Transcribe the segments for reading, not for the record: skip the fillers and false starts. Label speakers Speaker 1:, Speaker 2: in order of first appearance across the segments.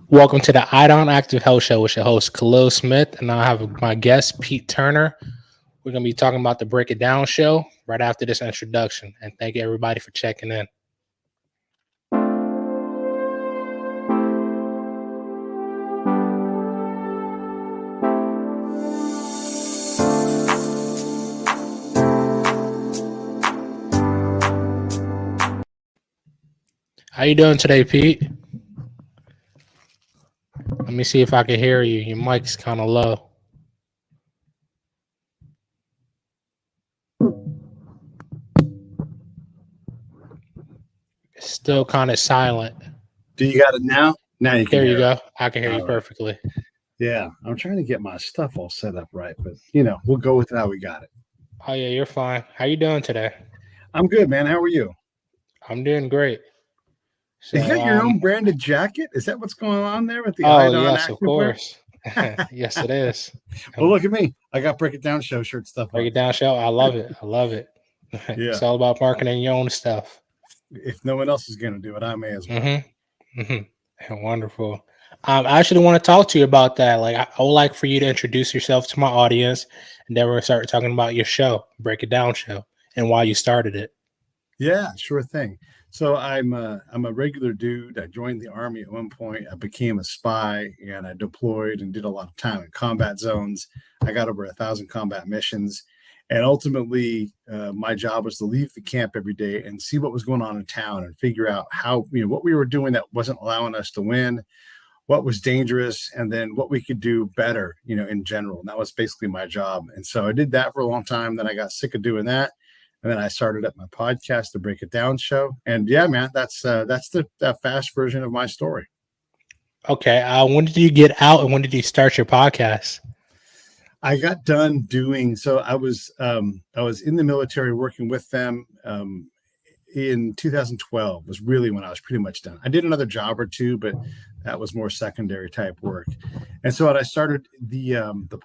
Speaker 1: Welcome to the Idon Active Health Show with your host Khalil Smith, and I have my guest Pete Turner. We're going to be talking about the Break It Down show right after this introduction. And thank you everybody for checking in. How you doing today, Pete? Let me see if I can hear you. Your mic's kind of low. It's still kind of silent.
Speaker 2: Do you got it now? Now you can.
Speaker 1: There you
Speaker 2: hear
Speaker 1: go. I can hear you perfectly.
Speaker 2: Yeah, I'm trying to get my stuff all set up right, but we'll go with how we got it.
Speaker 1: Oh yeah, you're fine. How you doing today?
Speaker 2: I'm good, man. How are you?
Speaker 1: I'm doing great.
Speaker 2: So, you got your own branded jacket? Is that what's going on there with the
Speaker 1: Idon yes, of course. Yes, it is.
Speaker 2: Well, look at me. I got Break It Down show shirt stuff.
Speaker 1: Break It Down show. I love it. I love it. Yeah. It's all about marketing your own stuff.
Speaker 2: If no one else is going to do it, I may as well.
Speaker 1: Wonderful. I actually want to talk to you about that. Like, I would like for you to introduce yourself to my audience, and then we'll start talking about your show, Break It Down show, and why you started it.
Speaker 2: Yeah, sure thing. So I'm a regular dude. I joined the Army at one point. I became a spy, and I deployed and did a lot of time in combat zones. I got over 1,000 combat missions. And ultimately, my job was to leave the camp every day and see what was going on in town and figure out how, what we were doing that wasn't allowing us to win, what was dangerous, and then what we could do better, in general. And that was basically my job. And so I did that for a long time. Then I got sick of doing that. And then I started up my podcast, the Break It Down show. And yeah, man, that's the fast version of my story.
Speaker 1: Okay. When did you get out and when did you start your podcast?
Speaker 2: I got done doing, so I was in the military working with them in 2012 was really when I was pretty much done. I did another job or two, but that was more secondary type work. And so when I started the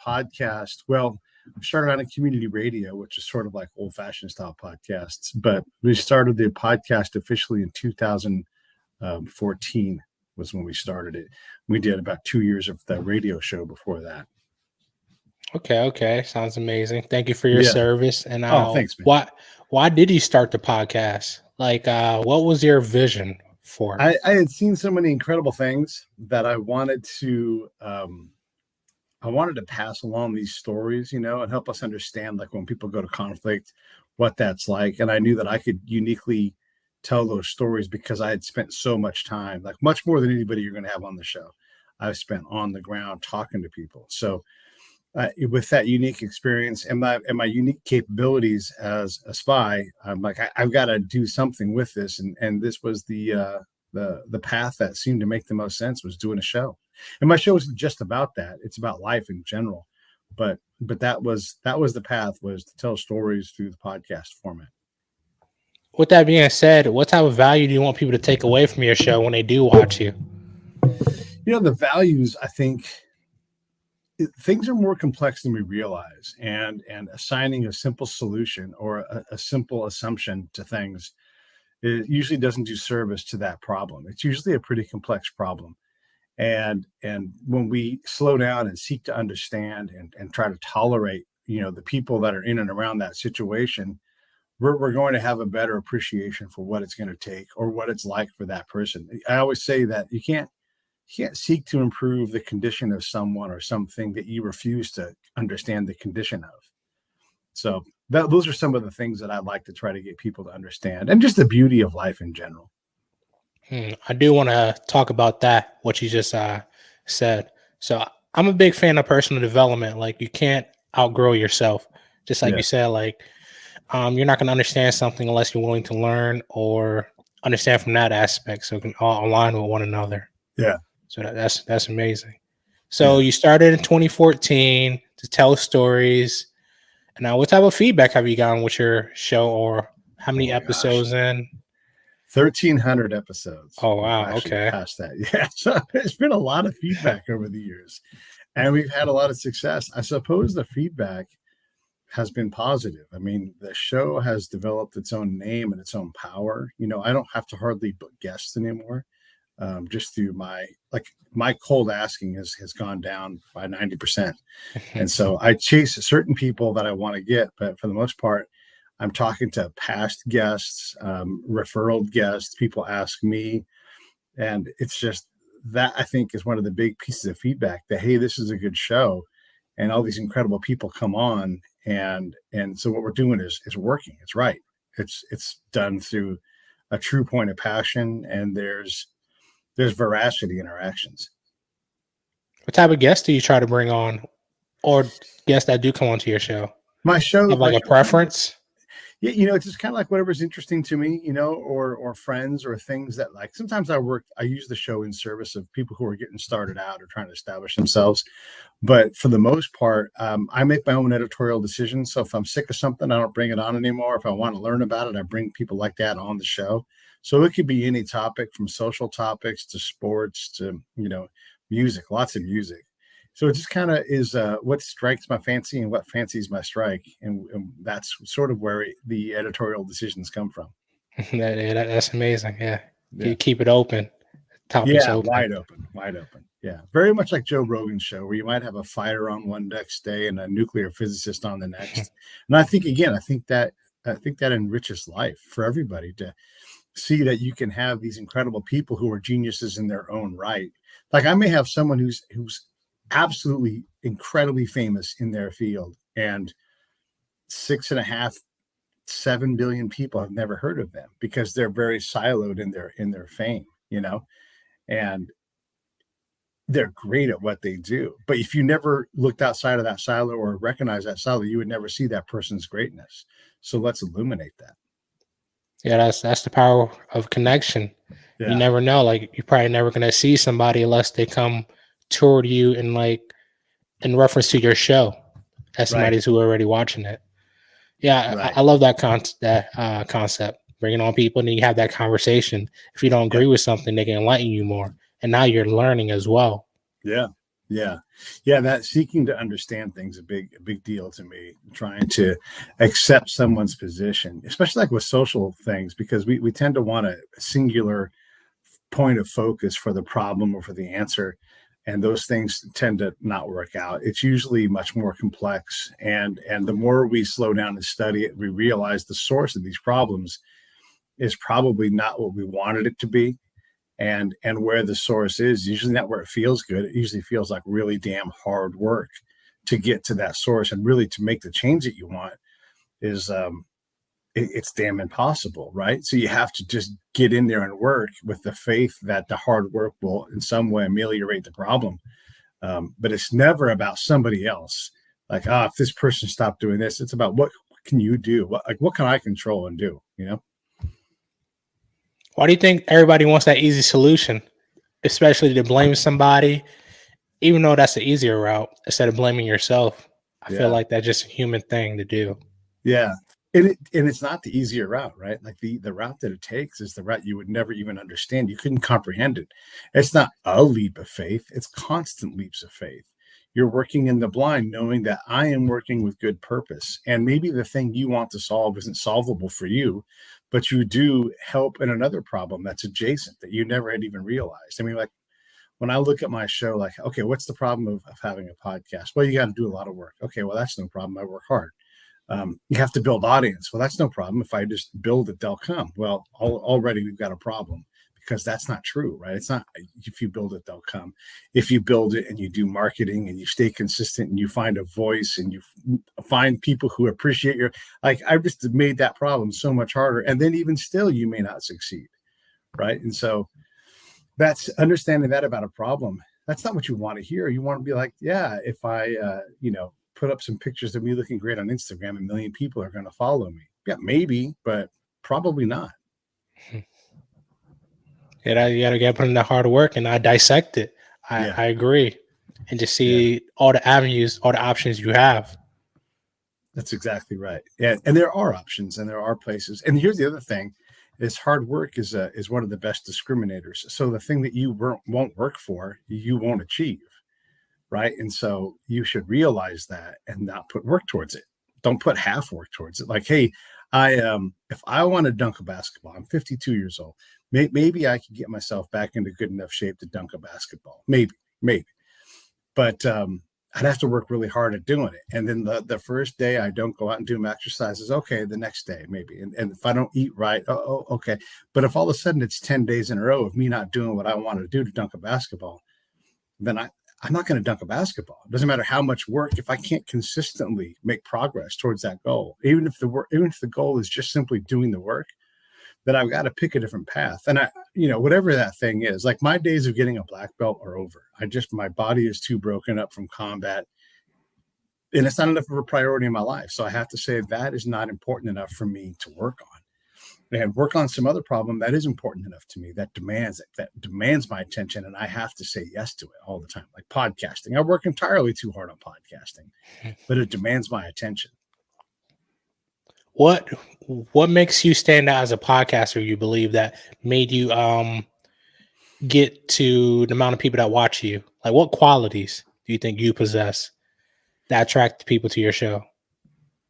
Speaker 2: podcast, well, I started on a community radio, which is sort of like old-fashioned style podcasts, but we started the podcast officially in 2014 was when we started it. We did about 2 years of the radio show before that.
Speaker 1: Okay. Sounds amazing. Thank you for your service. And
Speaker 2: thanks, man.
Speaker 1: Why did you start the podcast? Like, what was your vision for it?
Speaker 2: I had seen so many incredible things that I wanted to pass along these stories, and help us understand, like, when people go to conflict, what that's like. And I knew that I could uniquely tell those stories because I had spent so much time, like much more than anybody you're going to have on the show. I've spent on the ground talking to people. So with that unique experience and my unique capabilities as a spy, I'm like, I've got to do something with this. And this was the path that seemed to make the most sense, was doing a show. And my show isn't just about that. It's about life in general. But that was the path, was to tell stories through the podcast format.
Speaker 1: With that being said, what type of value do you want people to take away from your show when they do watch you?
Speaker 2: The values, I think, things are more complex than we realize, and assigning a simple solution or a simple assumption to things, it usually doesn't do service to that problem. It's usually a pretty complex problem. And when we slow down and seek to understand and try to tolerate, the people that are in and around that situation, we're going to have a better appreciation for what it's going to take or what it's like for that person. I always say that you can't seek to improve the condition of someone or something that you refuse to understand the condition of. So those are some of the things that I'd like to try to get people to understand, and just the beauty of life in general.
Speaker 1: I do want to talk about that, what you just said. So I'm a big fan of personal development. Like, you can't outgrow yourself. Just like you said, like, you're not going to understand something unless you're willing to learn or understand from that aspect, so it can all align with one another.
Speaker 2: Yeah.
Speaker 1: So that's amazing. So you started in 2014 to tell stories. And now, what type of feedback have you gotten with your show, or how many episodes in?
Speaker 2: 1,300 episodes.
Speaker 1: Oh, wow. Okay.
Speaker 2: Past that. Yeah. So there's been a lot of feedback over the years, and we've had a lot of success. I suppose the feedback has been positive. I mean, the show has developed its own name and its own power. I don't have to hardly book guests anymore. just through my cold asking has gone down by 90%. And so I chase certain people that I want to get, but for the most part, I'm talking to past guests, referral guests. People ask me, and it's just that I think is one of the big pieces of feedback that, hey, this is a good show, and all these incredible people come on, and so what we're doing is working. It's right. It's done through a true point of passion, and there's veracity in our actions.
Speaker 1: What type of guests do you try to bring on, or guests that do come onto your show?
Speaker 2: My show,
Speaker 1: Have like a preference?
Speaker 2: Yeah, it's just kind of like whatever's interesting to me, or friends or things that, like, sometimes I use the show in service of people who are getting started out or trying to establish themselves. But for the most part, I make my own editorial decisions. So if I'm sick of something, I don't bring it on anymore. If I want to learn about it, I bring people like that on the show. So it could be any topic, from social topics to sports to, music, lots of music. So it just kind of is what strikes my fancy and what fancies my strike. And that's sort of where the editorial decisions come from.
Speaker 1: That's amazing. Yeah.
Speaker 2: Yeah.
Speaker 1: You keep it open. Topics
Speaker 2: Yeah,
Speaker 1: open.
Speaker 2: wide open. Yeah, very much like Joe Rogan's show, where you might have a fighter on one next day and a nuclear physicist on the next. And I think that enriches life for everybody, to see that you can have these incredible people who are geniuses in their own right. Like, I may have someone who's absolutely incredibly famous in their field, and 6.5-7 billion people have never heard of them because they're very siloed in their fame, and they're great at what they do. But if you never looked outside of that silo or recognized that silo, you would never see that person's greatness. So let's illuminate that.
Speaker 1: Yeah, that's the power of connection.
Speaker 2: Yeah.
Speaker 1: You never know. Like, you're probably never gonna see somebody unless they come toward you in reference to your show, as somebody's who are already watching it. Yeah,
Speaker 2: Right.
Speaker 1: I love that concept. Bringing on people, and then you have that conversation. If you don't agree with something, they can enlighten you more, and now you're learning as well.
Speaker 2: Yeah. That seeking to understand things a big deal to me. Trying to accept someone's position, especially like with social things, because we tend to want a singular point of focus for the problem or for the answer, and those things tend to not work out. It's usually much more complex, and the more we slow down and study it, we realize the source of these problems is probably not what we wanted it to be. And where the source is usually not where it feels good. It usually feels like really damn hard work to get to that source, and really to make the change that you want is it's damn impossible, right? So you have to just get in there and work with the faith that the hard work will in some way ameliorate the problem. But it's never about somebody else. Like, if this person stopped doing this, it's about what can you do? What can I control and do?
Speaker 1: Why do you think everybody wants that easy solution, especially to blame somebody, even though that's the easier route, instead of blaming yourself? I feel like that's just a human thing to do.
Speaker 2: Yeah. And it's not the easier route, right? Like, the route that it takes is the route you would never even understand. You couldn't comprehend it. It's not a leap of faith. It's constant leaps of faith. You're working in the blind, knowing that I am working with good purpose. And maybe the thing you want to solve isn't solvable for you, but you do help in another problem that's adjacent that you never had even realized. I mean, like, when I look at my show, like, okay, what's the problem of having a podcast? Well, you got to do a lot of work. Okay, well, that's no problem. I work hard. You have to build audience. Well, that's no problem. If I just build it, they'll come. Well, already we've got a problem, because that's not true, right? It's not, if you build it, they'll come. If you build it and you do marketing and you stay consistent and you find a voice and you find people who appreciate I've just made that problem so much harder. And then even still, you may not succeed, right? And so that's understanding that about a problem. That's not what you want to hear. You want to be like, yeah, if I, put up some pictures of me looking great on Instagram, 1 million people are going to follow me. Yeah, maybe, but probably not.
Speaker 1: Yeah, you got to put in the hard work, and I dissect it. I agree, and just see all the avenues, all the options you have.
Speaker 2: That's exactly right. Yeah, and there are options, and there are places. And here's the other thing: is hard work is one of the best discriminators. So the thing that you won't work for, you won't achieve. Right. And so you should realize that and not put work towards it. Don't put half work towards it. Like, hey, if I want to dunk a basketball, I'm 52 years old. Maybe I could get myself back into good enough shape to dunk a basketball. Maybe. But I'd have to work really hard at doing it. And then the first day I don't go out and do my exercises, okay, the next day maybe. And if I don't eat right, okay. But if all of a sudden it's 10 days in a row of me not doing what I wanted to do to dunk a basketball, then I'm not going to dunk a basketball. It doesn't matter how much work if I can't consistently make progress towards that goal. Even if the goal is just simply doing the work, then I've got to pick a different path. And whatever that thing is, like my days of getting a black belt are over. My body is too broken up from combat, and it's not enough of a priority in my life. So I have to say that is not important enough for me to work on, and work on some other problem that is important enough to me, that demands my attention. And I have to say yes to it all the time. Like podcasting, I work entirely too hard on podcasting, but it demands my attention.
Speaker 1: What makes you stand out as a podcaster, you believe, that made you get to the amount of people that watch you? Like, what qualities do you think you possess that attract people to your show?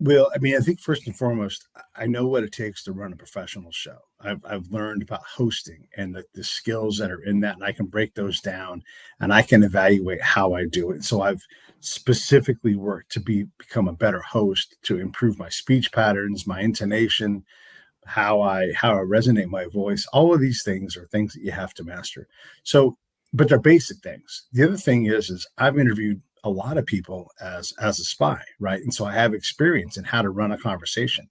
Speaker 2: Well, I mean, I think first and foremost, I know what it takes to run a professional show. I've learned about hosting and the skills that are in that, and I can break those down and I can evaluate how I do it. So I've specifically worked to become a better host, to improve my speech patterns, my intonation, how I resonate my voice. All of these things are things that you have to master. So, but they're basic things. The other thing is I've interviewed a lot of people as a spy, right? And so I have experience in how to run a conversation.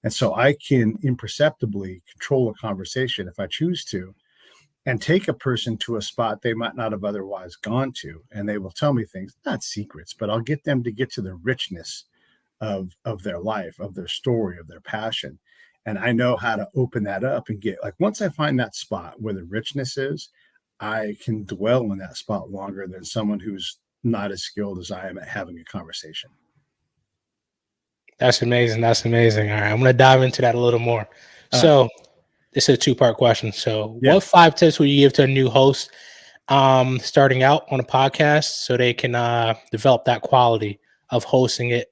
Speaker 2: And so I can imperceptibly control a conversation if I choose to, and take a person to a spot they might not have otherwise gone to. And they will tell me things, not secrets, but I'll get them to get to the richness of their life, of their story, of their passion. And I know how to open that up and get, like, once I find that spot where the richness is, I can dwell in that spot longer than someone who's not as skilled as I am at having a conversation.
Speaker 1: That's amazing. That's amazing. All right, I'm going to dive into that a little more. So this is a two-part question. So what 5 tips would you give to a new host starting out on a podcast so they can develop that quality of hosting it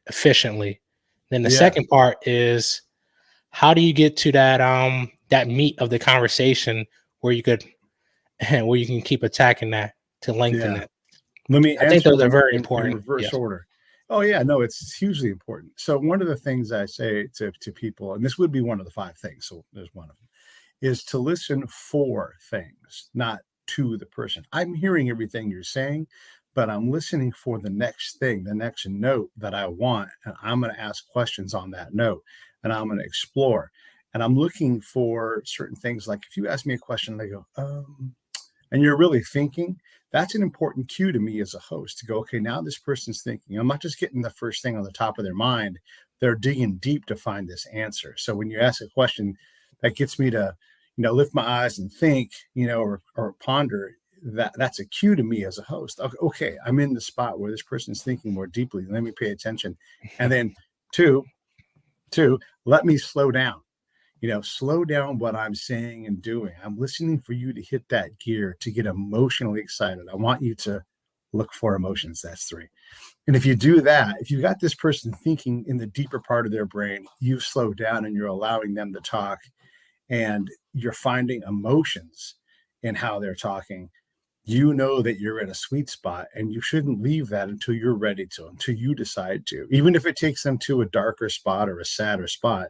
Speaker 1: efficiently? Then the second part is, how do you get to that meat of the conversation where you can keep attacking that to lengthen it?
Speaker 2: Let me
Speaker 1: I think those are very important.
Speaker 2: In reverse order. Oh yeah, no, it's hugely important. So one of the things I say to people, and this would be one of the 5 things, so there's one of them, is to listen for things, not to the person. I'm hearing everything you're saying, but I'm listening for the next thing, the next note that I want, and I'm going to ask questions on that note, and I'm going to explore. And I'm looking for certain things. Like if you ask me a question, they go, and you're really thinking, that's an important cue to me as a host to go, okay, now this person's thinking. I'm not just getting the first thing on the top of their mind. They're digging deep to find this answer. So when you ask a question that gets me to, lift my eyes and think, or ponder, that's a cue to me as a host. Okay, I'm in the spot where this person's thinking more deeply. Let me pay attention. And then two, let me slow down. Slow down what I'm saying and doing. I'm listening for you to hit that gear, to get emotionally excited. I want you to look for emotions. That's 3. And if you do that, if you got this person thinking in the deeper part of their brain, you've slowed down and you're allowing them to talk, and you're finding emotions in how they're talking, you know that you're in a sweet spot, and you shouldn't leave that until you're ready to, until you decide to, even if it takes them to a darker spot or a sadder spot.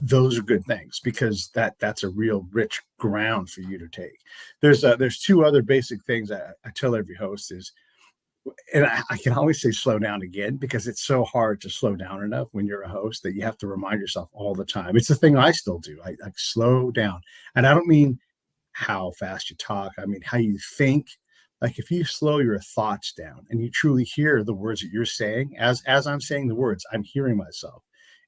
Speaker 2: Those are good things, because that's a real rich ground for you to take. There's 2 other basic things I tell every host is, and I can always say slow down again, because it's so hard to slow down enough when you're a host that you have to remind yourself all the time. It's the thing I still do. I slow down, and I don't mean how fast you talk. I mean how you think. Like if you slow your thoughts down and you truly hear the words that you're saying, as I'm saying the words, I'm hearing myself,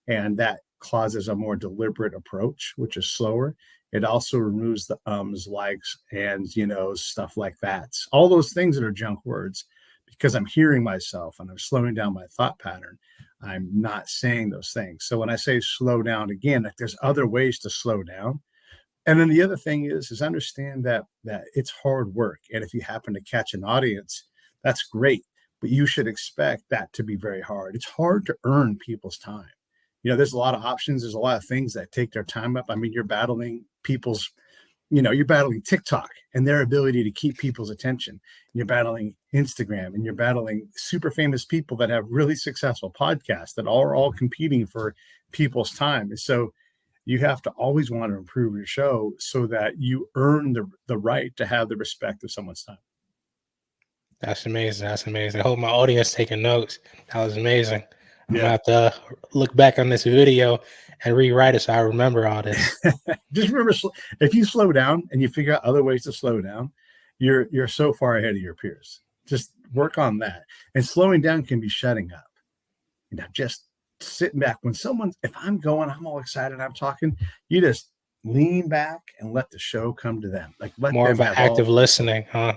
Speaker 2: and that causes a more deliberate approach, which is slower. It also removes the ums, likes, and stuff like that. All those things that are junk words, because I'm hearing myself and I'm slowing down my thought pattern. I'm not saying those things. So when I say slow down again, like there's other ways to slow down. And then the other thing is understand that it's hard work. And if you happen to catch an audience, that's great, but you should expect that to be very hard. It's hard to earn people's time. there's a lot of options. There's a lot of things that take their time up. I mean, you're battling people's, you're battling TikTok and their ability to keep people's attention. And you're battling Instagram, and you're battling super famous people that have really successful podcasts that are all competing for people's time. And so you have to always want to improve your show so that you earn the right to have the respect of someone's time.
Speaker 1: That's amazing. That's amazing. I hope my audience taking notes. That was amazing. I'm
Speaker 2: Yeah.
Speaker 1: gonna have to look back on this video and rewrite it so I remember all this.
Speaker 2: Just remember, if you slow down and you figure out other ways to slow down, you're so far ahead of your peers. Just work on that. And slowing down can be shutting up. Just sitting back. If I'm going, I'm all excited, I'm talking, you just lean back and let the show come to them. Like, let
Speaker 1: More
Speaker 2: them
Speaker 1: of an active listening, huh?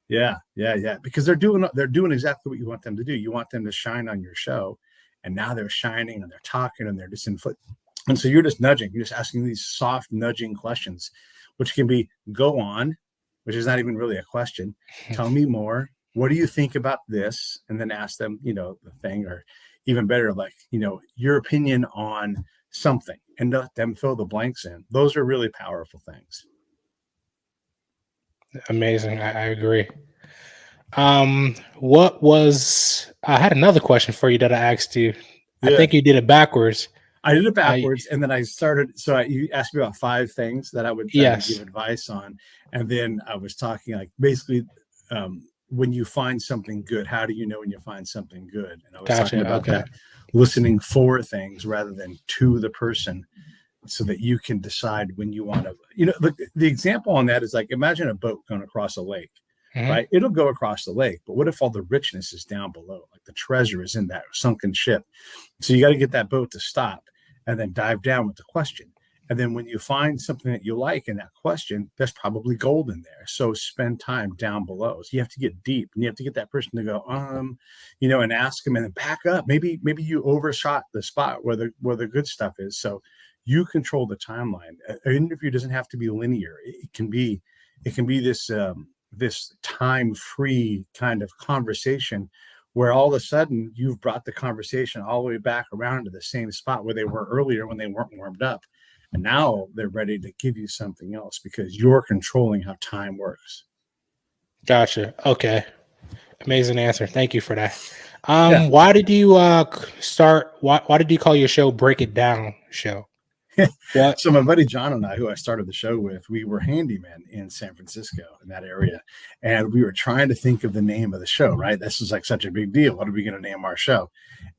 Speaker 2: Yeah. Because they're doing exactly what you want them to do. You want them to shine on your show, and now they're shining and they're talking and they're just and so you're just nudging. You're just asking these soft nudging questions, which can be, go on, which is not even really a question. Tell me more. What do you think about this? And then ask them, the thing, or even better, like, your opinion on something, and let them fill the blanks in. Those are really powerful things.
Speaker 1: Amazing. I agree. I had another question for you that I asked you.
Speaker 2: Yeah.
Speaker 1: I think you did it backwards.
Speaker 2: I did it backwards, and then I started. So you asked me about 5 things that I would give advice on, and then I was talking like basically when you find something good, how do you know when you find something good? And I was talking about that, listening for things rather than to the person, so that you can decide when you want to. The example on that is like, imagine a boat going across a lake. Mm-hmm. Right? It'll go across the lake, but what if all the richness is down below? Like the treasure is in that sunken ship. So you got to get that boat to stop and then dive down with the question. And then when you find something that you like in that question, there's probably gold in there. So spend time down below. So you have to get deep, and you have to get that person to go, and ask them, and then back up. Maybe you overshot the spot where the good stuff is. So you control the timeline. An interview doesn't have to be linear. It can be this time-free kind of conversation where all of a sudden you've brought the conversation all the way back around to the same spot where they were earlier when they weren't warmed up. And now they're ready to give you something else because you're controlling how time works.
Speaker 1: Gotcha. Okay. Amazing answer. Thank you for that. Why did you why did you call your show Break It Down Show?
Speaker 2: So my buddy John and I, who I started the show with, we were handymen in San Francisco, in that area. And we were trying to think of the name of the show, right? This is like such a big deal. What are we going to name our show?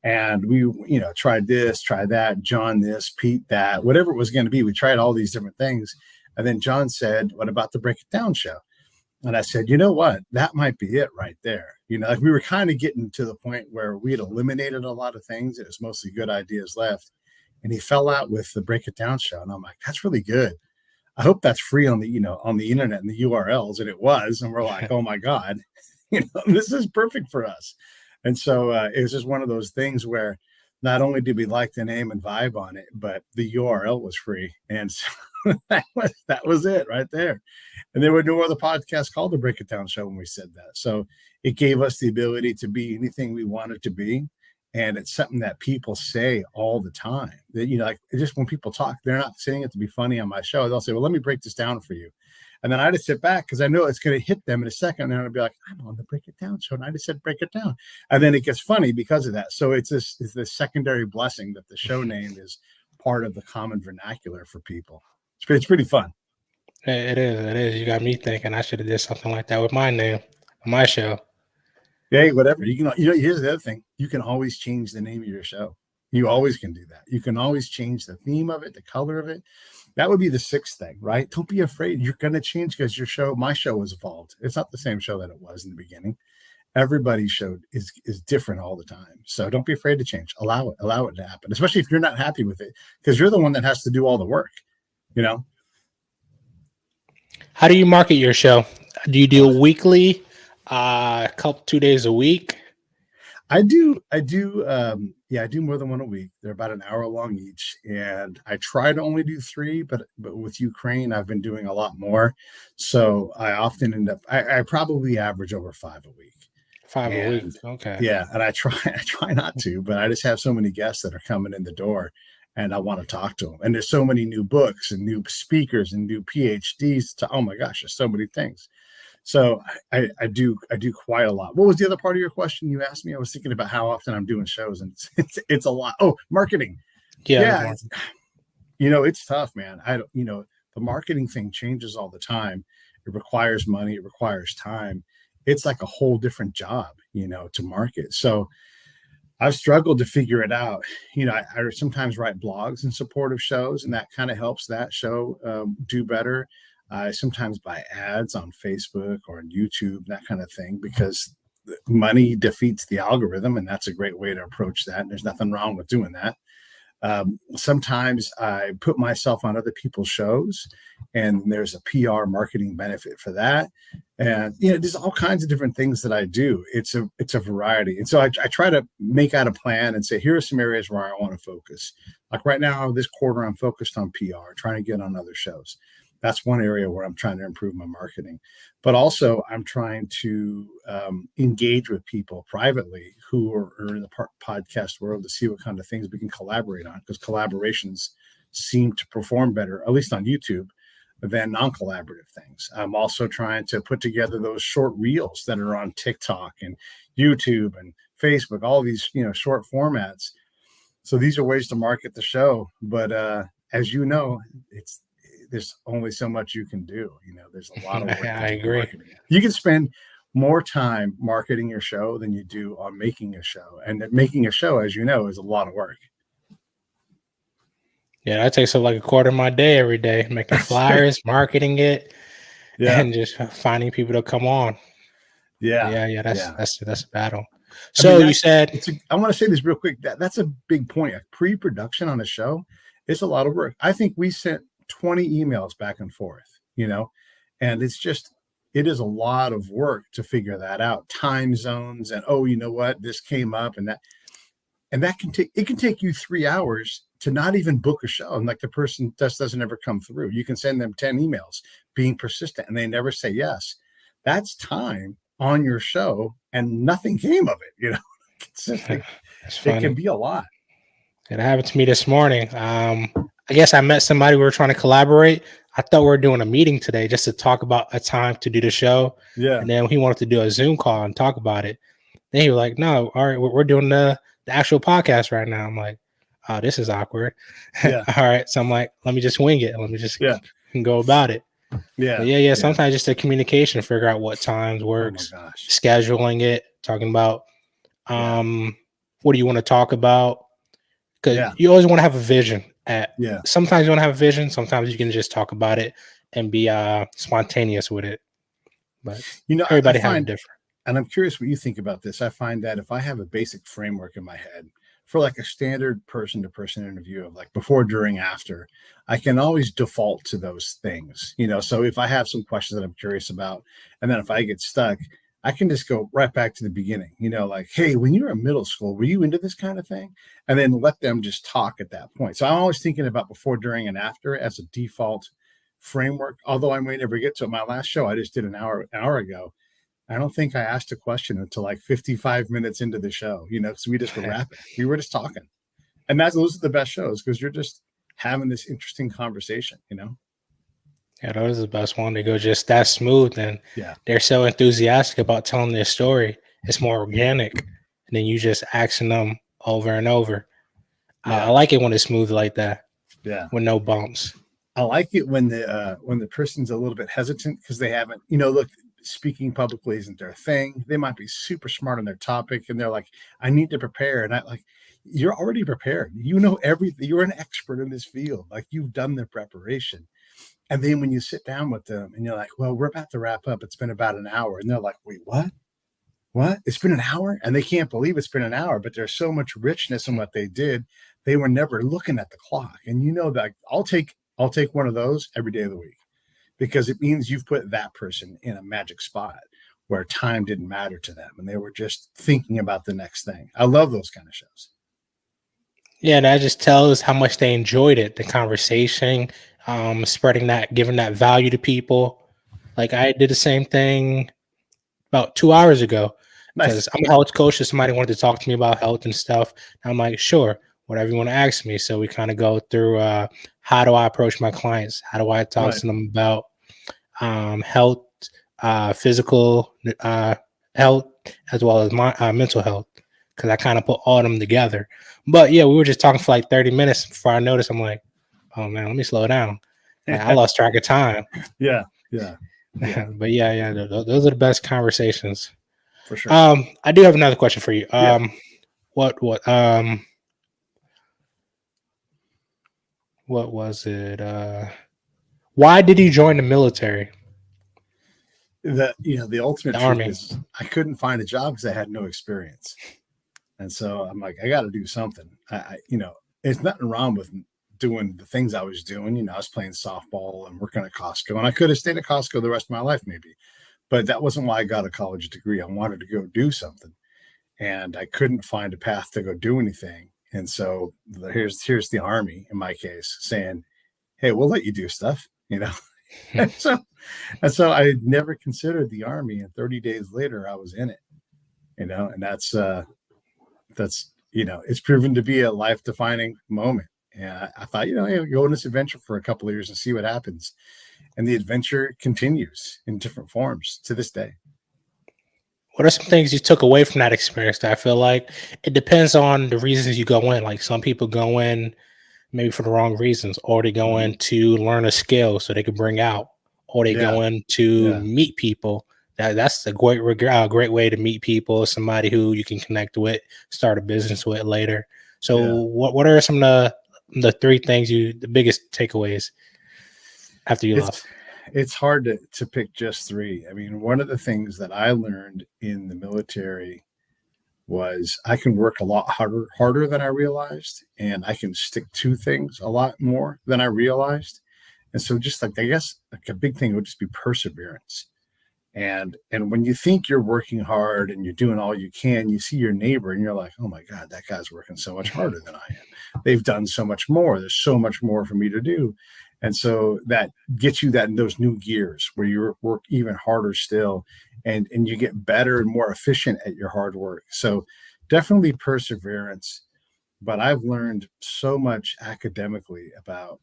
Speaker 2: And we, tried this, tried that, John this, Pete that, whatever it was going to be. We tried all these different things. And then John said, what about the Break It Down Show? And I said, you know what? That might be it right there. Like we were kind of getting to the point where we had eliminated a lot of things. It was mostly good ideas left. And he fell out with the Break It Down Show. And I'm like, that's really good. I hope that's free on the, on the internet and the URLs. And it was. And we're like, oh my God, this is perfect for us. And so it was just one of those things where not only did we like the name and vibe on it, but the URL was free. And so that was it right there. And there were no other podcasts called the Break It Down Show when we said that. So it gave us the ability to be anything we wanted to be. And it's something that people say all the time. That, like just when people talk, they're not saying it to be funny on my show. They'll say, well, let me break this down for you. And then I just sit back because I know it's going to hit them in a second. And then I'll be like, I'm on the Break It Down Show. And I just said, break it down. And then it gets funny because of that. So it's this secondary blessing that the show name is part of the common vernacular for people. It's pretty fun.
Speaker 1: It is. You got me thinking I should have did something like that with my name on my show.
Speaker 2: Yeah, whatever. You can, here's the other thing. You can always change the name of your show. You always can do that. You can always change the theme of it, the color of it. That would be the 6th thing, right? Don't be afraid. You're going to change because my show has evolved. It's not the same show that it was in the beginning. Everybody's show is different all the time. So don't be afraid to change. Allow it to happen, especially if you're not happy with it, because you're the one that has to do all the work,
Speaker 1: How do you market your show? Do you do it weekly? A couple 2 days a week?
Speaker 2: I do more than one a week. They're about an hour long each, and I try to only do 3, but with Ukraine I've been doing a lot more, so I often end up I probably average over 5 a week.
Speaker 1: 5 a week. Okay.
Speaker 2: Yeah, and I try not to, but I just have so many guests that are coming in the door, and I want to talk to them. And there's so many new books and new speakers and new PhDs to, oh my gosh, there's so many things. So I do quite a lot. What was the other part of your question you asked me? I was thinking about how often I'm doing shows, and it's a lot. Oh, marketing. Yeah, it's tough, man. I don't, the marketing thing changes all the time. It requires money. It requires time. It's like a whole different job, to market. So I've struggled to figure it out. I sometimes write blogs in support of shows, and that kind of helps that show do better. I sometimes buy ads on Facebook or on YouTube, that kind of thing, because money defeats the algorithm, and that's a great way to approach that. And there's nothing wrong with doing that. Sometimes I put myself on other people's shows, and there's a PR marketing benefit for that. And there's all kinds of different things that I do. It's a variety, and so I try to make out a plan and say, here are some areas where I want to focus. Like right now, this quarter, I'm focused on PR, trying to get on other shows. That's one area where I'm trying to improve my marketing. But also, I'm trying to engage with people privately who are in the podcast world to see what kind of things we can collaborate on, because collaborations seem to perform better, at least on YouTube, than non-collaborative things. I'm also trying to put together those short reels that are on TikTok and YouTube and Facebook, all these short formats. So these are ways to market the show. But as you know, there's only so much you can do. There's a lot of work.
Speaker 1: I agree.
Speaker 2: You can spend more time marketing your show than you do on making a show. And making a show, as you know, is a lot of work.
Speaker 1: Yeah, that takes up like a quarter of my day every day, making flyers, marketing it, and just finding people to come on. Yeah. That's a battle. So you said,
Speaker 2: I want to say this real quick. That's a big point. Pre-production on a show is a lot of work. I think we sent 20 emails back and forth, and it is a lot of work to figure that out. Time zones and, oh, you know what, this came up, and that can take you 3 hours to not even book a show. And like the person just doesn't ever come through. You can send them 10 emails being persistent and they never say yes. That's time on your show and nothing came of it. It can be a lot.
Speaker 1: It happened to me this morning. I guess I met somebody. We were trying to collaborate. I thought we were doing a meeting today just to talk about a time to do the show.
Speaker 2: Yeah.
Speaker 1: And then he wanted to do a Zoom call and talk about it. Then he was like, no, all right, we're doing the actual podcast right now. I'm like, oh, this is awkward.
Speaker 2: Yeah.
Speaker 1: All right. So I'm like, let me just wing it. Let me just go about it.
Speaker 2: Yeah.
Speaker 1: Sometimes just the communication, figure out what times works, scheduling it, talking about what do you want to talk about? Because you always want to have a vision. Sometimes you want to have a vision. Sometimes you can just talk about it and be spontaneous with it. But everybody has different.
Speaker 2: And I'm curious what you think about this. I find that if I have a basic framework in my head for like a standard person-to-person interview of like before, during, after, I can always default to those things. So if I have some questions that I'm curious about, and then if I get stuck, I can just go right back to the beginning, like, hey, when you were in middle school, were you into this kind of thing? And then let them just talk at that point. So I'm always thinking about before, during, and after as a default framework, although I may never get to it. My last show I just did an hour ago. I don't think I asked a question until like 55 minutes into the show, so we just were rapping. We were just talking. And those are the best shows because you're just having this interesting conversation,
Speaker 1: Yeah, those are the best one. They go just that smooth, and they're so enthusiastic about telling their story. It's more organic, and then you just asking them over and over. I like it when it's smooth like that.
Speaker 2: Yeah,
Speaker 1: with no bumps.
Speaker 2: I like it when the person's a little bit hesitant because they haven't, look, speaking publicly isn't their thing. They might be super smart on their topic, and they're like, I need to prepare, and I like. You're already prepared. Everything. You're an expert in this field. Like you've done the preparation. And then when you sit down with them and you're like, well, we're about to wrap up. It's been about an hour. And they're like, wait, what? What? It's been an hour? And they can't believe it's been an hour, but there's so much richness in what they did. They were never looking at the clock. And that I'll take one of those every day of the week because it means you've put that person in a magic spot where time didn't matter to them. And they were just thinking about the next thing. I love those kind of shows.
Speaker 1: Yeah, that just tells how much they enjoyed it, the conversation, spreading that, giving that value to people. Like I did the same thing about 2 hours ago because I'm a health coach. So somebody wanted to talk to me about health and stuff. I'm like, sure. whatever you want to ask me. So we kind of go through how do I approach my clients? How do I talk
Speaker 2: Right.
Speaker 1: to them about health, physical health, as well as my mental health, because I kind of put all of them together. But yeah, we were just talking for like 30 minutes before I noticed. I'm like, oh man, let me slow down. Like, I lost track of time.
Speaker 2: Yeah. Yeah. Yeah.
Speaker 1: But yeah, those are the best conversations.
Speaker 2: For sure.
Speaker 1: I do have another question for you.
Speaker 2: Yeah.
Speaker 1: What was it? Why did you join the military,
Speaker 2: The ultimate
Speaker 1: the
Speaker 2: truth
Speaker 1: army?
Speaker 2: is I couldn't find a job because I had no experience. And so I'm like, I got to do something. It's nothing wrong with doing the things I was doing. I was playing softball and working at Costco, and I could have stayed at Costco the rest of my life, maybe, but that wasn't why I got a college degree. I wanted to go do something, and I couldn't find a path to go do anything. And so here's the army in my case saying, "Hey, we'll let you do stuff," and so I never considered the army, and 30 days later, I was in it. And that's it's proven to be a life defining moment. And I thought, hey, go on this adventure for a couple of years and see what happens. And the adventure continues in different forms to this day.
Speaker 1: What are some things you took away from that experience? That I feel like it depends on the reasons you go in. Like some people go in maybe for the wrong reasons, or they go
Speaker 2: Mhm.
Speaker 1: in to learn a skill so they can bring out, or they
Speaker 2: Yeah.
Speaker 1: go in to
Speaker 2: Yeah.
Speaker 1: meet people. That's a great way to meet people, somebody who you can connect with, start a business with later. So
Speaker 2: Yeah.
Speaker 1: what are some of the three things the biggest takeaways after you
Speaker 2: It's
Speaker 1: left?
Speaker 2: it's hard to pick just three. I mean, one of the things that I learned in the military was I can work a lot harder than I realized, and I can stick to things a lot more than I realized. And so just like I guess like a big thing would just be perseverance. And when you think you're working hard and you're doing all you can, you see your neighbor and you're like, oh my God, that guy's working so much harder than I am. They've done so much more. There's so much more for me to do. And so that gets you that in those new gears where you work even harder still, and you get better and more efficient at your hard work. So definitely perseverance. But I've learned so much academically about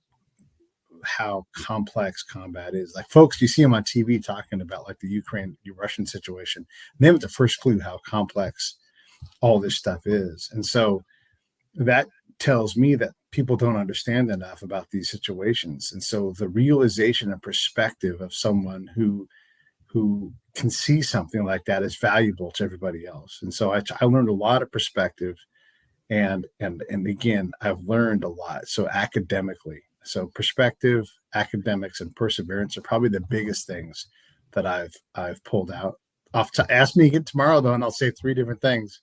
Speaker 2: how complex combat is. Like folks, you see them on TV talking about like the Ukraine Russian situation. They haven't the first clue how complex all this stuff is. And so that tells me that people don't understand enough about these situations. And so the realization and perspective of someone who can see something like that is valuable to everybody else. And so I learned a lot of perspective, and again, I've learned a lot. So academically, so perspective, academics, and perseverance are probably the biggest things that I've pulled out. Ask me again tomorrow though, and I'll say three different things.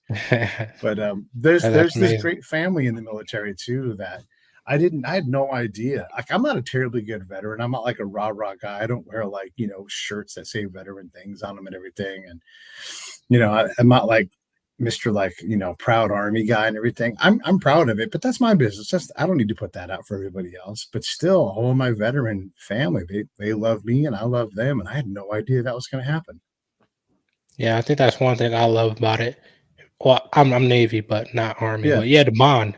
Speaker 2: But there's
Speaker 1: That's
Speaker 2: this
Speaker 1: amazing.
Speaker 2: great family in the military too that I had no idea. Like I'm not a terribly good veteran. I'm not like a rah guy. I don't wear like shirts that say veteran things on them and everything. And I'm not like Mr. like proud army guy and everything. I'm proud of it, but that's my business. I don't need to put that out for everybody else. But still, all of my veteran family, they love me and I love them, and I had no idea that was going to happen.
Speaker 1: Yeah, I think that's one thing I love about it. Well, I'm Navy, but not Army.
Speaker 2: Yeah.
Speaker 1: But yeah, the bond,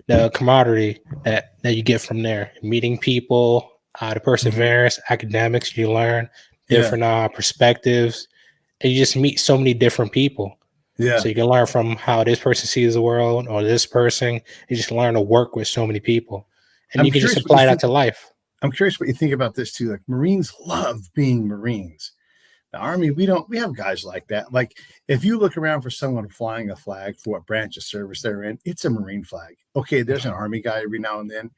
Speaker 1: the camaraderie that you get from there, meeting people, the
Speaker 2: Mhm.
Speaker 1: perseverance, academics, you learn
Speaker 2: Yeah.
Speaker 1: different perspectives, and you just meet so many different people.
Speaker 2: Yeah.
Speaker 1: So you can learn from how this person sees the world or this person. You just learn to work with so many people, and
Speaker 2: I'm
Speaker 1: you can just
Speaker 2: curious what you
Speaker 1: apply that
Speaker 2: think.
Speaker 1: to life.
Speaker 2: I'm curious what you think about this too. Like Marines love being Marines. The Army, we have guys like that. Like if you look around for someone flying a flag for what branch of service they're in, it's a Marine flag. Okay, there's an Army guy every now and then,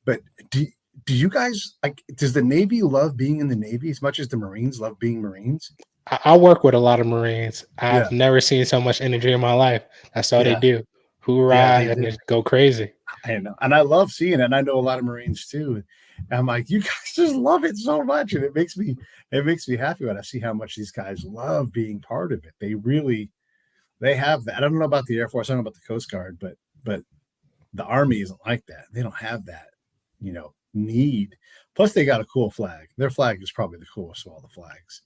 Speaker 2: but do you guys like? Does the Navy love being in the Navy as much as the Marines love being Marines?
Speaker 1: I work with a lot of Marines. I've
Speaker 2: Yeah,
Speaker 1: never seen so much energy in my life. That's all they
Speaker 2: yeah,
Speaker 1: do.
Speaker 2: yeah.
Speaker 1: Hoorah
Speaker 2: They
Speaker 1: and
Speaker 2: do.
Speaker 1: just go crazy.
Speaker 2: I know, and I love seeing it. And I know a lot of Marines too. And I'm like, you guys just love it so much, and it makes me happy when I see how much these guys love being part of it. They have that. I don't know about the Air Force. I don't know about the Coast Guard, but the Army isn't like that. They don't have that, need. Plus, they got a cool flag. Their flag is probably the coolest of all the flags.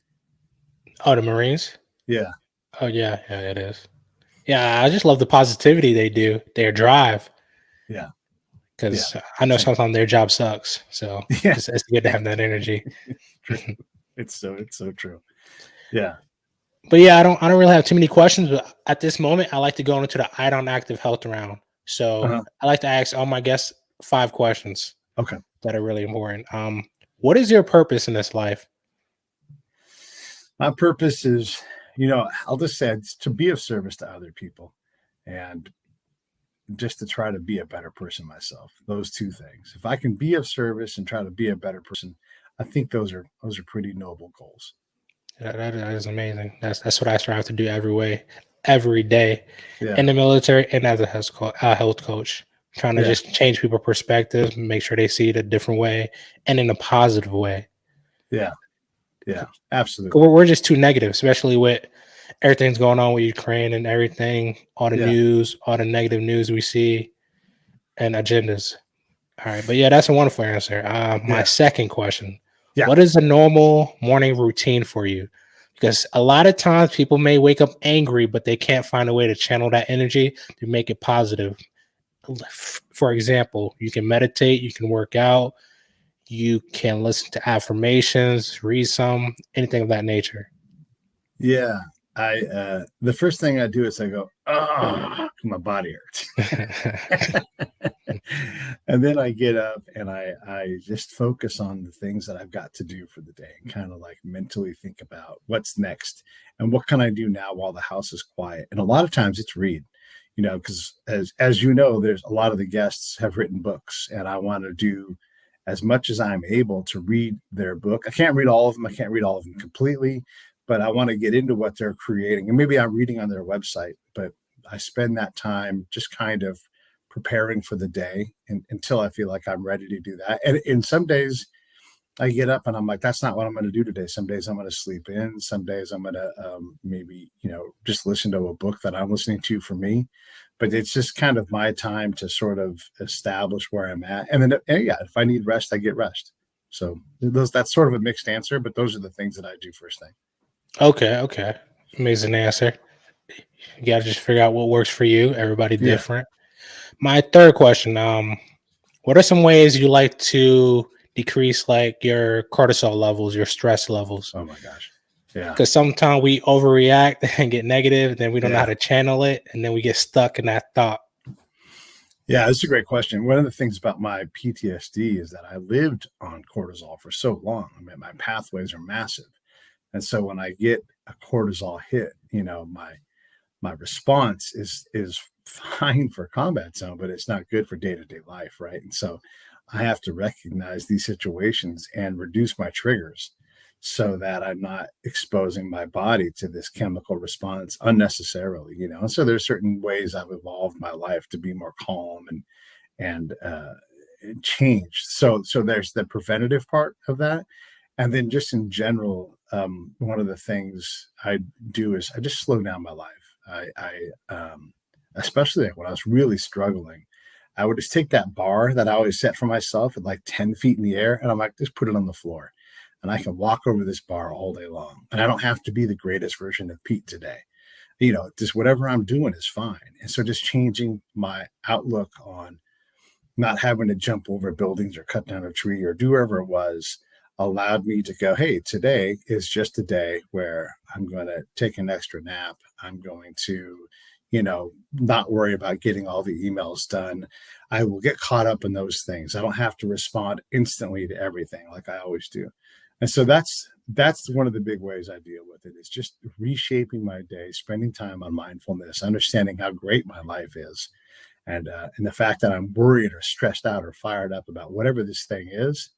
Speaker 1: Oh, the Marines?
Speaker 2: Yeah,
Speaker 1: Oh yeah, yeah, it is. Yeah, I just love the positivity they do, their drive.
Speaker 2: Yeah.
Speaker 1: because I know
Speaker 2: Same.
Speaker 1: sometimes their job sucks. So
Speaker 2: Yeah.
Speaker 1: it's good to have that energy.
Speaker 2: True. It's so true. Yeah.
Speaker 1: But yeah, I don't really have too many questions. But at this moment, I like to go into the I don't active health round. So
Speaker 2: Uh-huh.
Speaker 1: I like to ask all my guests 5 questions
Speaker 2: Okay.
Speaker 1: that are really important. What is your purpose in this life?
Speaker 2: My purpose is, I'll just say it's to be of service to other people and just to try to be a better person myself. Those two things. If I can be of service and try to be a better person, I think those are pretty noble goals.
Speaker 1: That is amazing. That's what I strive to do every day
Speaker 2: Yeah.
Speaker 1: in the military and as a health coach. Trying to
Speaker 2: Yeah.
Speaker 1: just change people's perspective, make sure they see it a different way and in a positive way.
Speaker 2: Yeah. Yeah.
Speaker 1: 'Cause
Speaker 2: Absolutely.
Speaker 1: we're just too negative, especially with everything's going on with Ukraine and everything, all the
Speaker 2: Yeah.
Speaker 1: news, all the negative news we see and agendas. All right. But yeah, that's a wonderful answer. My
Speaker 2: Yeah.
Speaker 1: second question:
Speaker 2: Yeah.
Speaker 1: what is a normal morning routine for you? Because a lot of times people may wake up angry, but they can't find a way to channel that energy to make it positive. For example, you can meditate, you can work out, you can listen to affirmations, read some, anything of that nature.
Speaker 2: Yeah. The first thing I do is I go, oh, my body hurts. And then I get up and I just focus on the things that I've got to do for the day and kind of like mentally think about what's next and what can I do now while the house is quiet. And a lot of times it's read, because as you know, there's a lot of the guests have written books and I want to do as much as I'm able to read their book. I can't read all of them. I can't read all of them completely, but I want to get into what they're creating. And maybe I'm reading on their website, but I spend that time just kind of preparing for the day until I feel like I'm ready to do that. And in some days, I get up and I'm like, that's not what I'm going to do today. Some days I'm going to sleep in. Some days I'm going to maybe, just listen to a book that I'm listening to for me. But it's just kind of my time to sort of establish where I'm at. And then, yeah, if I need rest, I get rest. So that's sort of a mixed answer, but those are the things that I do first thing.
Speaker 1: Okay. Amazing answer. You gotta just figure out what works for you. Everybody
Speaker 2: Yeah.
Speaker 1: different. My third question, what are some ways you like to decrease like your cortisol levels, your stress levels?
Speaker 2: Oh my gosh. Yeah.
Speaker 1: Because sometimes we overreact and get negative, then we don't know how
Speaker 2: Yeah.
Speaker 1: to channel it, and then we get stuck in that thought.
Speaker 2: Yeah, that's a great question. One of the things about my PTSD is that I lived on cortisol for so long. I mean, my pathways are massive. And so when I get a cortisol hit, my response is fine for combat zone, but it's not good for day-to-day life, right? And so I have to recognize these situations and reduce my triggers so that I'm not exposing my body to this chemical response unnecessarily. And so there's certain ways I've evolved my life to be more calm and changed. So there's the preventative part of that. And then just in general, one of the things I do is I just slow down my life. Especially when I was really struggling, I would just take that bar that I always set for myself at like 10 feet in the air, and I'm like, just put it on the floor. And I can walk over this bar all day long. And I don't have to be the greatest version of Pete today. Just whatever I'm doing is fine. And so just changing my outlook on not having to jump over buildings or cut down a tree or do whatever it was allowed me to go, hey, today is just a day where I'm going to take an extra nap. I'm going to, not worry about getting all the emails done. I will get caught up in those things. I don't have to respond instantly to everything like I always do. And so that's one of the big ways I deal with it. It's just reshaping my day, spending time on mindfulness, understanding how great my life is. And the fact that I'm worried or stressed out or fired up about whatever this thing is,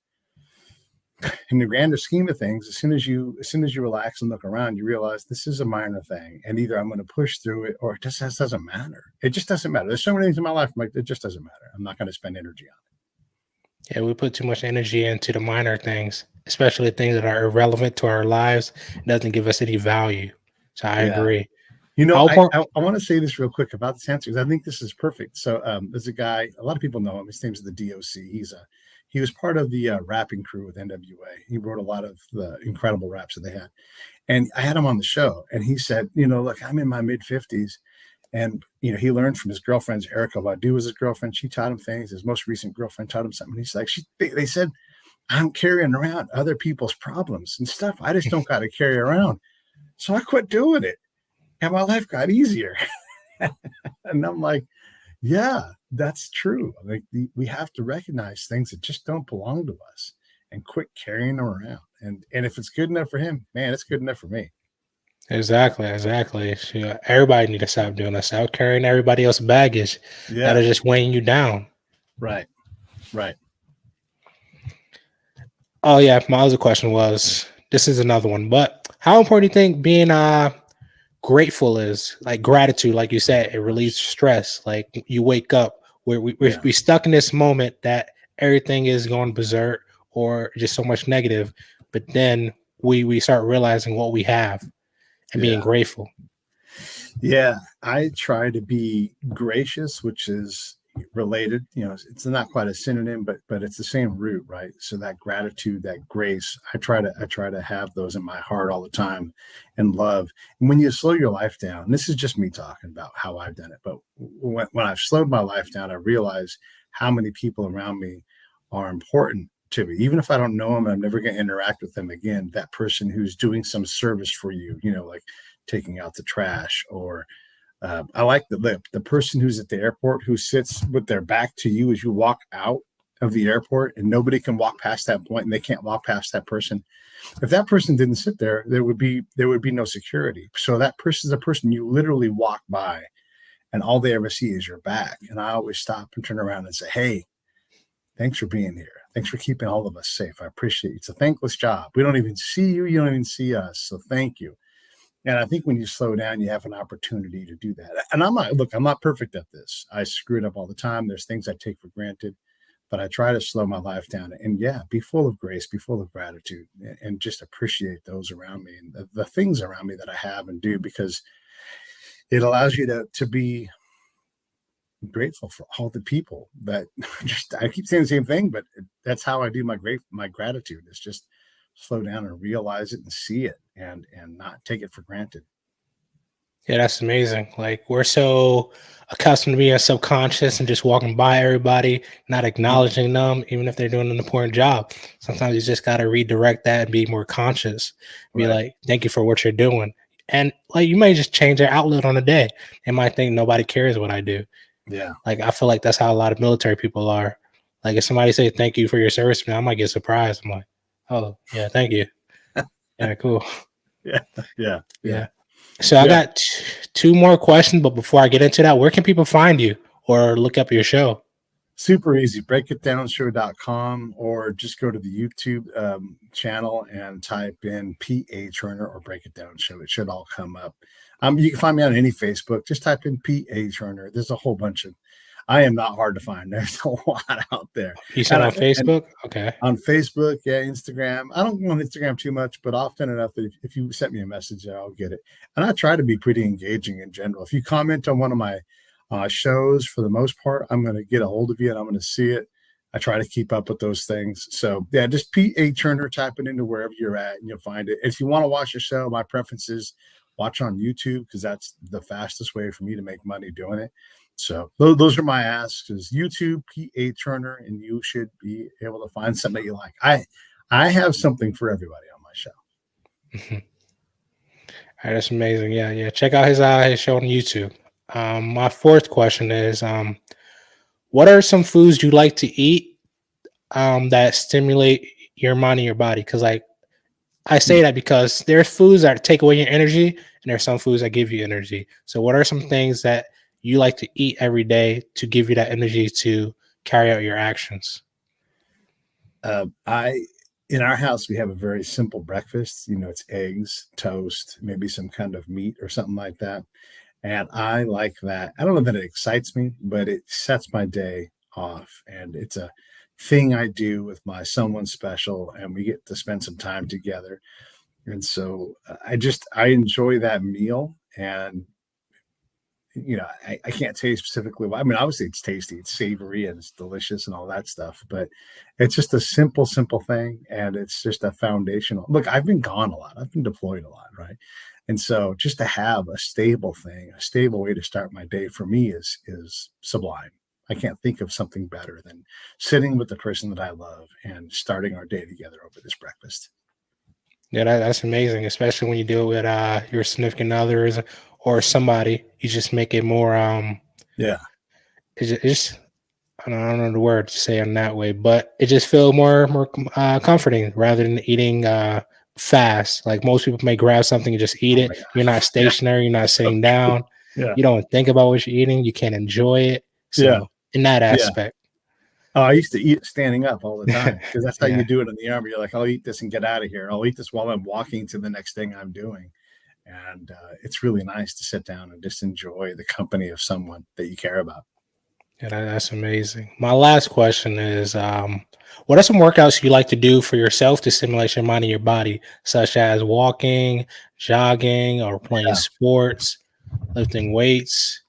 Speaker 2: in the grander scheme of things, as soon as you relax and look around, you realize this is a minor thing, and either I'm going to push through it or it just doesn't matter. It just doesn't matter. There's so many things in my life, I'm like, it just doesn't matter. I'm not going to spend energy on
Speaker 1: Yeah, we put too much energy into the minor things, especially things that are irrelevant to our lives. It doesn't give us any value. So I
Speaker 2: it. Yeah.
Speaker 1: agree.
Speaker 2: I,
Speaker 1: I'll
Speaker 2: I, I want to say this real quick about this answer because I think this is perfect. So there's a guy, a lot of people know him. His name's the DOC. He was part of the rapping crew with NWA. He wrote a lot of the incredible raps that they had. And I had him on the show and he said, look, I'm in my mid 50s And, you know, he learned from his girlfriend's Erica Badu was his girlfriend. She taught him things. His most recent girlfriend taught him something. He's like, they said, I'm carrying around other people's problems and stuff. I just don't got to carry around. So I quit doing it. And my life got easier. And I'm like, yeah, that's true. Like we have to recognize things that just don't belong to us and quit carrying them around. And if it's good enough for him, man, it's good enough for me.
Speaker 1: Exactly. So everybody need to stop doing that. Stop carrying everybody else's baggage that are just weighing you down.
Speaker 2: Right.
Speaker 1: Oh yeah, my other question was, this is another one, but how important do you think being grateful is? Like gratitude, like you said, it relieves stress. Like you wake up where we stuck in this moment that everything is going berserk or just so much negative, but then we start realizing what we have and being grateful.
Speaker 2: Yeah, I try to be gracious, which is related. You know, it's not quite a synonym, but it's the same root, right? So that gratitude, that grace, I try to have those in my heart all the time, and love. And when you slow your life down, and this is just me talking about how I've done it, but when I've slowed my life down, I realize how many people around me are important to me, even if I don't know them, I'm never going to interact with them again. That person who's doing some service for you, you know, like taking out the trash, or I like the person who's at the airport who sits with their back to you as you walk out of the airport, and nobody can walk past that point, and they can't walk past that person. If that person didn't sit there, there would be no security. So that person is a person you literally walk by, and all they ever see is your back. And I always stop and turn around and say, "Hey, thanks for being here. Thanks for keeping all of us safe. I appreciate it. It's a thankless job. We don't even see you. You don't even see us. So thank you." And I think when you slow down, you have an opportunity to do that. And I'm not perfect at this. I screw it up all the time. There's things I take for granted, but I try to slow my life down and be full of grace, be full of gratitude, and just appreciate those around me and the things around me that I have and do, because it allows you to be grateful for all the people that I keep saying the same thing, but that's how I do my gratitude. Is just slow down and realize it and see it and not take it for granted.
Speaker 1: Yeah, that's amazing. Like we're so accustomed to being subconscious and just walking by everybody, not acknowledging them, even if they're doing an important job. Sometimes you just got to redirect that and be more conscious. Be like, thank you for what you're doing. And like you may just change their outlet on a day. They might think nobody cares what I do.
Speaker 2: Yeah.
Speaker 1: Like I feel like that's how a lot of military people are. Like if somebody say thank you for your service, man, I might get surprised. I'm like, oh yeah, thank you. Yeah, cool.
Speaker 2: Yeah.
Speaker 1: So I got two more questions, but before I get into that, where can people find you or look up your show?
Speaker 2: Super easy. breakitdownshow.com, or just go to the YouTube channel and type in P.A. Turner or Break It Down Show. It should all come up. You can find me on any Facebook. Just type in P.A. Turner. There's a whole bunch of, I am not hard to find. There's a lot out there.
Speaker 1: You said on Facebook? Okay.
Speaker 2: On Facebook, Instagram. I don't go on Instagram too much, but often enough that if you send me a message, I'll get it. And I try to be pretty engaging in general. If you comment on one of my shows, for the most part, I'm going to get a hold of you and I'm going to see it. I try to keep up with those things. So yeah, just P.A. Turner, type it into wherever you're at and you'll find it. If you want to watch the show, my preference is watch on YouTube, because that's the fastest way for me to make money doing it. So those are my asks: is YouTube, P.A. Turner, and you should be able to find something that you like. I have something for everybody on my show.
Speaker 1: All right, that's amazing. Yeah. Check out his show on YouTube. My fourth question is, what are some foods you like to eat that stimulate your mind and your body? Because like I say that because there's foods that take away your energy, and there's some foods that give you energy. So what are some things that you like to eat every day to give you that energy to carry out your actions?
Speaker 2: In our house, we have a very simple breakfast. You know, it's eggs, toast, maybe some kind of meat or something like that. And I like that. I don't know that it excites me, but it sets my day off. And it's a thing I do with my someone special, and we get to spend some time together. And so I enjoy that meal. And you know, I can't tell you specifically why. I mean, obviously it's tasty, it's savory, and it's delicious and all that stuff, but it's just a simple thing. And it's just a foundational look. I've been gone a lot. I've been deployed a lot. Right. And so just to have a stable thing, a stable way to start my day for me is sublime. I can't think of something better than sitting with the person that I love and starting our day together over this breakfast.
Speaker 1: Yeah, that's amazing, especially when you do it with your significant others or somebody. You just make it more
Speaker 2: Yeah.
Speaker 1: it's I don't know the word to say in that way, but it just feels more comforting rather than eating fast. Like most people may grab something and just eat
Speaker 2: Oh
Speaker 1: it.
Speaker 2: my
Speaker 1: You're not
Speaker 2: gosh. Yeah.
Speaker 1: stationary. You're not
Speaker 2: So
Speaker 1: sitting
Speaker 2: true.
Speaker 1: down.
Speaker 2: Yeah.
Speaker 1: You don't think about what you're eating. You can't enjoy it.
Speaker 2: Yeah.
Speaker 1: So in that
Speaker 2: Yeah.
Speaker 1: aspect,
Speaker 2: Oh, I used to eat standing up all the time because that's how
Speaker 1: yeah.
Speaker 2: you do it in the army. You're like, I'll eat this and get out of here. I'll eat this while I'm walking to the next thing I'm doing. And it's really nice to sit down and just enjoy the company of someone that you care about.
Speaker 1: Yeah, that's amazing. My last question is, what are some workouts you like to do for yourself to stimulate your mind and your body, such as walking, jogging, or playing
Speaker 2: Yeah.
Speaker 1: sports, lifting weights,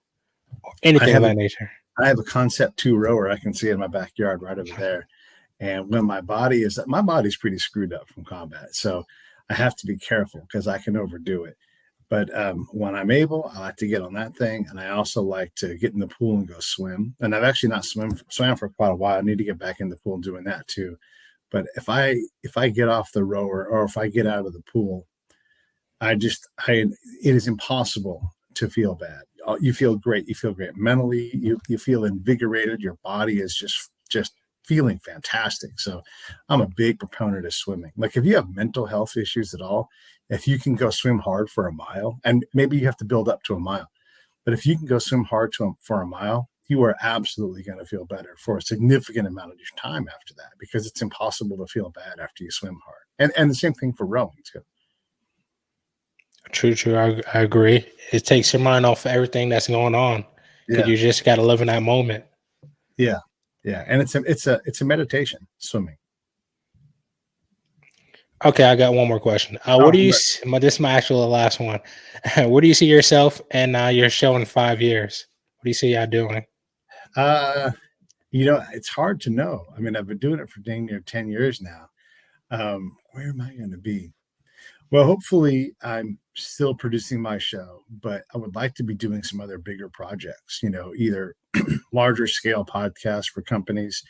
Speaker 1: or
Speaker 2: I
Speaker 1: anything of
Speaker 2: have a
Speaker 1: that nature?
Speaker 2: I have a concept two rower I can see in my backyard right over there. And when my body's pretty screwed up from combat. So I have to be careful because I can overdo it. But when I'm able, I like to get on that thing, and I also like to get in the pool and go swim. And I've actually not swam for quite a while. I need to get back in the pool doing that too. But if I get off the rower or if I get out of the pool, I it is impossible to feel bad. You feel great. You feel great mentally. You feel invigorated. Your body is just feeling fantastic. So I'm a big proponent of swimming. Like if you have mental health issues at all, if you can go swim hard for a mile, and maybe you have to build up to a mile, but if you can go swim hard for a mile, you are absolutely going to feel better for a significant amount of your time after that, because it's impossible to feel bad after you swim hard. And the same thing for rowing too.
Speaker 1: True, true. I agree. It takes your mind off of everything that's going on because
Speaker 2: Yeah,
Speaker 1: you just got to live in that moment.
Speaker 2: yeah, yeah. And it's a meditation, swimming.
Speaker 1: Okay, I got one more question. What
Speaker 2: Oh,
Speaker 1: do you?
Speaker 2: right.
Speaker 1: This is my actual last one. Where do you see yourself and your show in 5 years? What do you see y'all doing?
Speaker 2: Uh, it's hard to know. I mean, I've been doing it for dang near 10 years now. Where am I going to be? Well, hopefully, I'm still producing my show, but I would like to be doing some other bigger projects, either larger scale podcasts for companies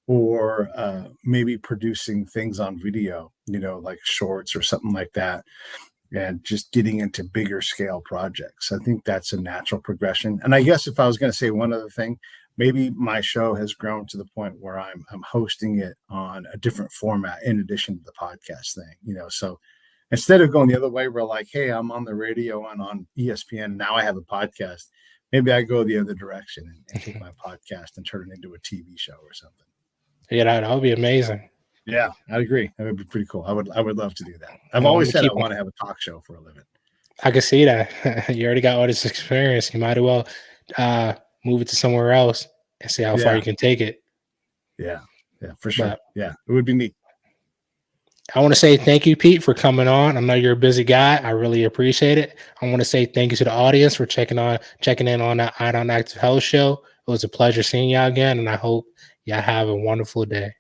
Speaker 2: or maybe producing things on video, like shorts or something like that, and just getting into bigger scale projects. I think that's a natural progression. And I guess if I was going to say one other thing, maybe my show has grown to the point where I'm hosting it on a different format in addition to the podcast thing, so instead of going the other way, we're like, hey, I'm on the radio and on ESPN. Now I have a podcast. Maybe I go the other direction and take my podcast and turn it into a TV show or something.
Speaker 1: Yeah, that would be amazing.
Speaker 2: Yeah, I'd agree. That would be pretty cool. I would love to do that. I've
Speaker 1: I'm
Speaker 2: always
Speaker 1: gonna
Speaker 2: said I
Speaker 1: keep.
Speaker 2: want to have a talk show for a living.
Speaker 1: I can see that. You already got all this experience. You might as well uh, move it to somewhere else and see how far
Speaker 2: Yeah,
Speaker 1: you can take it.
Speaker 2: yeah, yeah, for sure.
Speaker 1: But
Speaker 2: Yeah, it would be neat.
Speaker 1: I want to say thank you, Pete, for coming on. I know you're a busy guy. I really appreciate it. I want to say thank you to the audience for checking in on that Ion Active Health show. It was a pleasure seeing y'all again, and I hope y'all have a wonderful day.